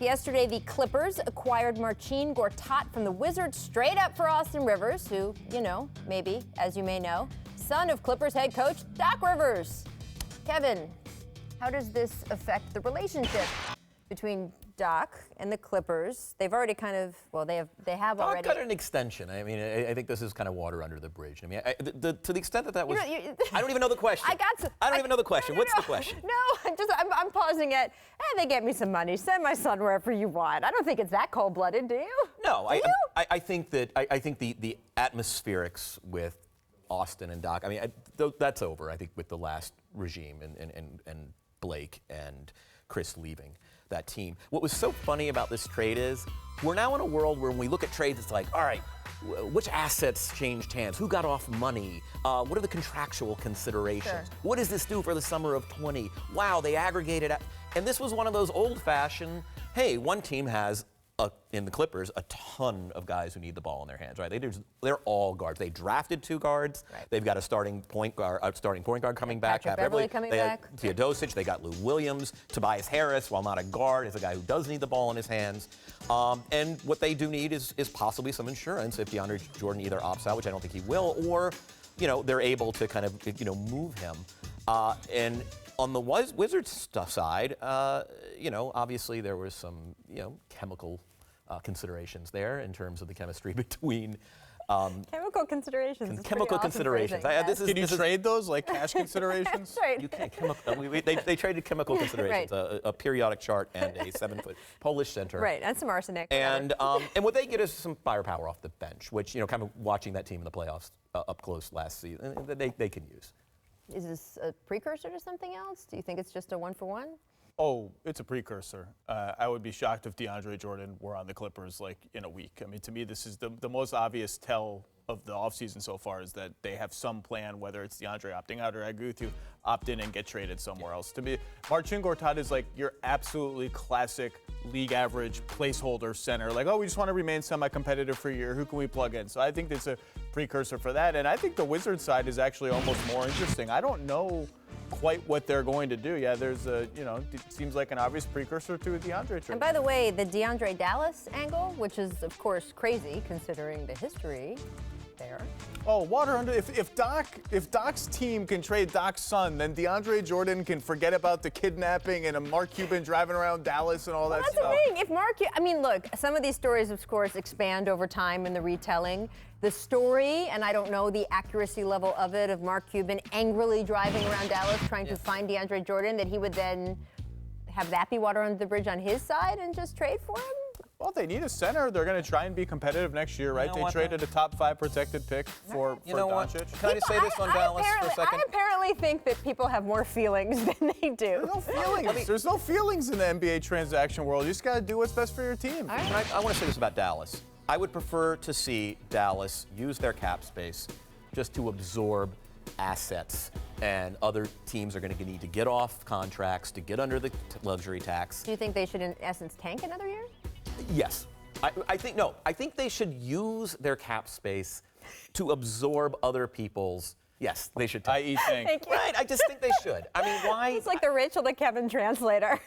Yesterday, the Clippers acquired Marcin Gortat from the Wizards straight up for Austin Rivers, who, maybe, as you may know, son of Clippers head coach Doc Rivers. Kevin, how does this affect the relationship between Doc and the Clippers? They've already they have already. Doc got an extension. I mean, I think this is kind of water under the bridge. I mean, to the extent that was, I don't even know the question. I don't even know the question. What's the question? No, I'm pausing it. They get me some money. Send my son wherever you want. I don't think it's that cold-blooded, do you? No, I think the atmospherics with Austin and Doc. I mean, that's over. I think with the last regime and Blake and Chris leaving that team. What was so funny about this trade is we're now in a world where when we look at trades, it's like, all right, which assets changed hands? Who got off money? What are the contractual considerations? Sure. What does this do for the summer of 20? Wow, they aggregated. And this was one of those old-fashioned, hey, one team has, in the Clippers, a ton of guys who need the ball in their hands, right? They're all guards. They drafted 2 guards. Right. They've got a starting point guard coming back. Patrick Beverley coming back. Teodosic. They got Lou Williams. Tobias Harris, while not a guard, is a guy who does need the ball in his hands. And what they do need is possibly some insurance if DeAndre Jordan either opts out, which I don't think he will, or they're able to kind of move him. And on the Wizards side, obviously there was some chemical considerations there in terms of the chemistry between chemical considerations. Chemical considerations. Can you trade those like cash considerations? Right. You can't. They traded chemical considerations, Right. a periodic chart and a 7-foot Polish center. Right, and some arsenic. And what they get is some firepower off the bench, which kind of watching that team in the playoffs up close last season, they can use. Is this a precursor to something else? Do you think it's just a one-for-one? Oh, it's a precursor. I would be shocked if DeAndre Jordan were on the Clippers in a week. I mean, to me, this is the most obvious tell of the offseason so far is that they have some plan, whether it's DeAndre opting out or I agree with you, opt in and get traded somewhere else. To me, Marcin Gortat is your absolutely classic league average placeholder center. We just want to remain semi-competitive for a year. Who can we plug in? So I think it's a precursor for that. And I think the Wizards side is actually almost more interesting. I don't know quite what they're going to do. Yeah, there's it seems like an obvious precursor to a DeAndre trade. And by the way, the DeAndre Dallas angle, which is of course crazy considering the history there. Oh, water under. If Doc's team can trade Doc's son, then DeAndre Jordan can forget about the kidnapping and a Mark Cuban driving around Dallas and all that that's stuff. That's the thing. Look, some of these stories, of course, expand over time in the retelling. The story, and I don't know the accuracy level of it, of Mark Cuban angrily driving around Dallas trying to find DeAndre Jordan, that he would then have that be water under the bridge on his side and just trade for him? Well, they need a center. They're going to try and be competitive next year, right? They traded a top 5 protected pick for Doncic. Can I just say this on Dallas for a second? I apparently think that people have more feelings than they do. There's no feelings. There's no feelings in the NBA transaction world. You just got to do what's best for your team. All right. I want to say this about Dallas. I would prefer to see Dallas use their cap space just to absorb assets, and other teams are going to need to get off contracts to get under the luxury tax. Do you think they should, in essence, tank another year? Yes. I think they should use their cap space to absorb other people's. Yes, they should. I.e. tank. Right. I just think they should. I mean, why? It's like the Rachel the Kevin translator.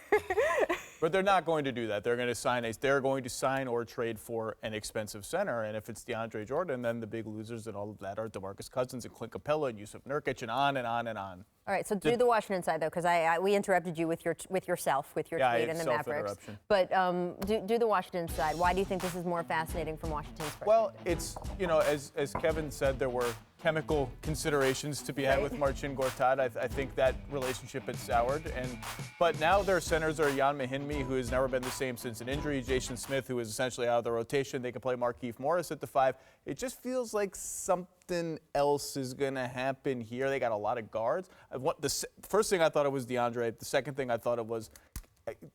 But they're not going to do that. They're going to sign or trade for an expensive center. And if it's DeAndre Jordan, then the big losers and all of that are DeMarcus Cousins and Clint Capella and Yusuf Nurkic and on and on and on. All right, so do the Washington side though, because we interrupted you with your tweet and the Mavericks. But do the Washington side. Why do you think this is more fascinating from Washington's perspective? Well, it's as Kevin said, there were chemical considerations to be had with Marcin Gortat. I think that relationship had soured, but now their centers are Jan Mahinmi, who has never been the same since an injury, Jason Smith, who is essentially out of the rotation. They can play Markieff Morris at the 5. It just feels like something else is going to happen here. They got a lot of guards. The first thing I thought it was DeAndre. The second thing I thought it was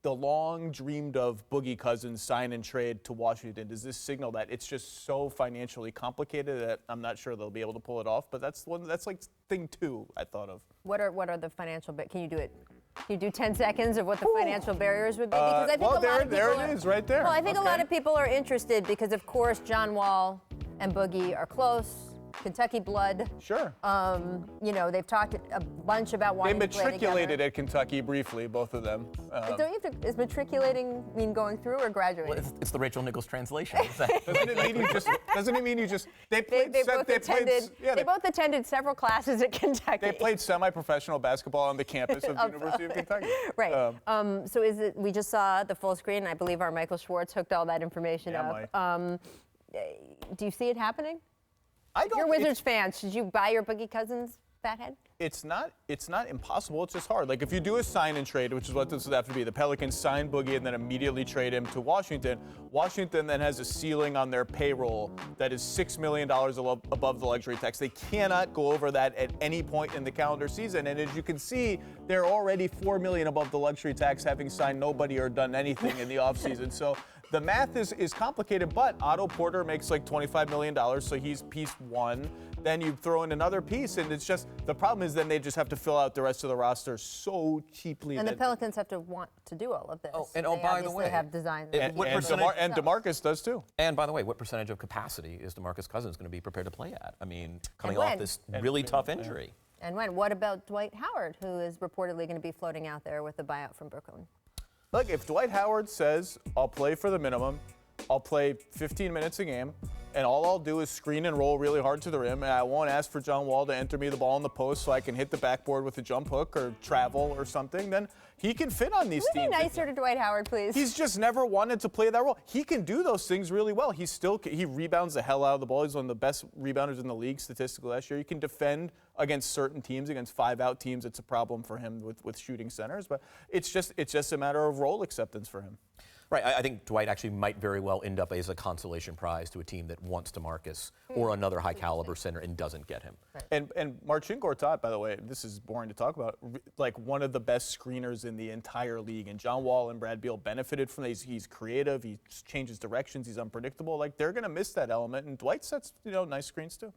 the long dreamed of Boogie Cousins sign and trade to Washington. Does this signal that it's just so financially complicated that I'm not sure they'll be able to pull it off? But that's like thing 2 I thought of. What are the financial? Can you do it? Can you do 10 seconds of what the financial barriers would be? Because I think there it is, right there. Well, I think a lot of people are interested because, of course, John Wall and Boogie are close. Kentucky blood. Sure. You know, they've talked a bunch about They wanting to play matriculated together. at Kentucky briefly, both of them. Don't you have to, is matriculating mean going through or graduating? Well, it's the Rachel Nichols translation. Doesn't it mean you just? They played. They both attended. Yeah, they both attended several classes at Kentucky. They played semi-professional basketball on the campus of the University of Kentucky. Right. So is it? We just saw the full screen. I believe our Michael Schwartz hooked all that information up. Do you see it happening? I don't. You're Wizards fans. Should you buy your Boogie Cousins fathead? It's not impossible. It's just hard. Like if you do a sign and trade, which is what this would have to be, the Pelicans sign Boogie and then immediately trade him to Washington. Washington then has a ceiling on their payroll that is $6 million above the luxury tax. They cannot go over that at any point in the calendar season. And as you can see, they're already $4 million above the luxury tax, having signed nobody or done anything in the offseason. So the math is complicated, but Otto Porter makes like $25 million, so he's piece one. Then you throw in another piece, and it's just, the problem is then they just have to fill out the rest of the roster so cheaply. And the Pelicans have to want to do all of this. By the way, they have designs. And DeMarcus does too. And by the way, what percentage of capacity is DeMarcus Cousins going to be prepared to play at? I mean, coming off this really tough injury. And when? What about Dwight Howard, who is reportedly going to be floating out there with a buyout from Brooklyn? Look, if Dwight Howard says, I'll play for the minimum, I'll play 15 minutes a game, and all I'll do is screen and roll really hard to the rim, and I won't ask for John Wall to enter me the ball in the post so I can hit the backboard with a jump hook or travel or something, then he can fit on these teams. Can we be nicer to Dwight Howard, please? He's just never wanted to play that role. He can do those things really well. He rebounds the hell out of the ball. He's one of the best rebounders in the league statistically last year. He can defend against certain teams, against 5-out teams. It's a problem for him with shooting centers, but it's just a matter of role acceptance for him. Right, I think Dwight actually might very well end up as a consolation prize to a team that wants DeMarcus or another high-caliber center and doesn't get him. Right. And Marcin Gortat, by the way, this is boring to talk about, like one of the best screeners in the entire league. And John Wall and Brad Beal benefited from that. He's creative. He changes directions. He's unpredictable. Like they're going to miss that element. And Dwight sets nice screens too.